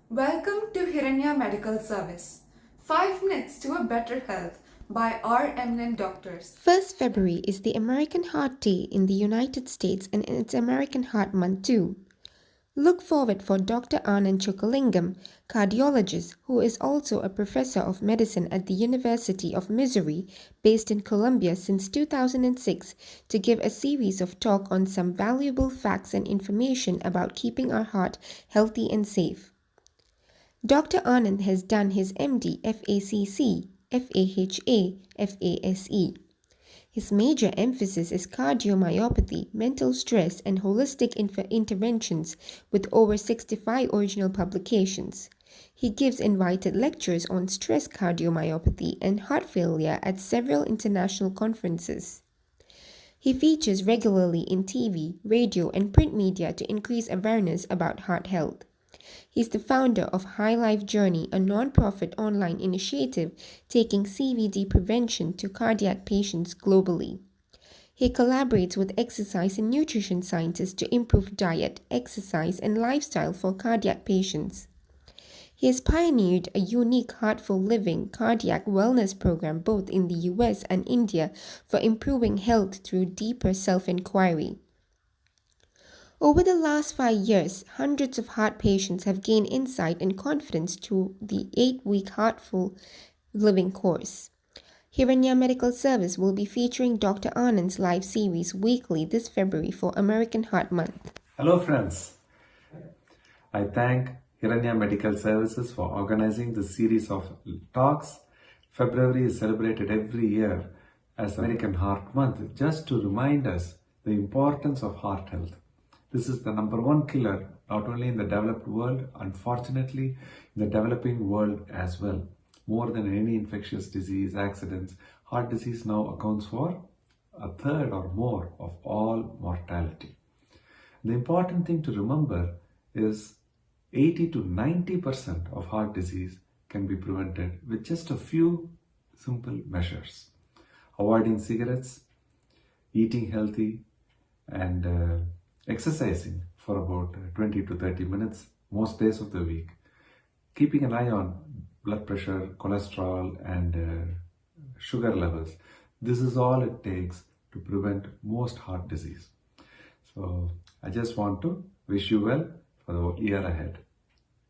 Welcome to Hiranya Medical Service. 5 minutes to a better health by our eminent doctors. 1st February is the American Heart Day in the United States and it's American Heart Month too. Look forward for Dr. Anand Chockalingam, cardiologist who is also a professor of medicine at the University of Missouri based in Columbia since 2006 to give a series of talk on some valuable facts and information about keeping our heart healthy and safe. Dr. Anand has done his MD, FACC, FAHA, FASE. His major emphasis is cardiomyopathy, mental stress, and holistic interventions with over 65 original publications. He gives invited lectures on stress cardiomyopathy and heart failure at several international conferences. He features regularly in TV, radio, and print media to increase awareness about heart health. He's the founder of hilifejourney, a non-profit online initiative taking CVD prevention to cardiac patients globally. He collaborates with exercise and nutrition scientists to improve diet, exercise, and lifestyle for cardiac patients. He has pioneered a unique Heartful Living cardiac wellness program both in the US and India for improving health through deeper self-inquiry. Over the last 5 years, hundreds of heart patients have gained insight and confidence through the 8-week Heartful Living course. Hiranya Medical Service will be featuring Dr. Anand's live series weekly this February for American Heart Month. Hello friends, I thank Hiranya Medical Services for organizing this series of talks. February is celebrated every year as American Heart Month just to remind us the importance of heart health. This is the number one killer, not only in the developed world, unfortunately, in the developing world as well. More than any infectious disease, accidents, heart disease now accounts for a third or more of all mortality. The important thing to remember is 80 to 90% of heart disease can be prevented with just a few simple measures. Avoiding cigarettes, eating healthy, and exercising for about 20 to 30 minutes most days of the week. Keeping an eye on blood pressure, cholesterol, and sugar levels. This is all it takes to prevent most heart disease. So I just want to wish you well for the year ahead.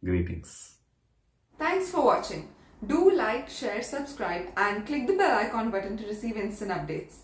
Greetings. Thanks for watching. Do like, share, subscribe and click the bell icon button to receive instant updates.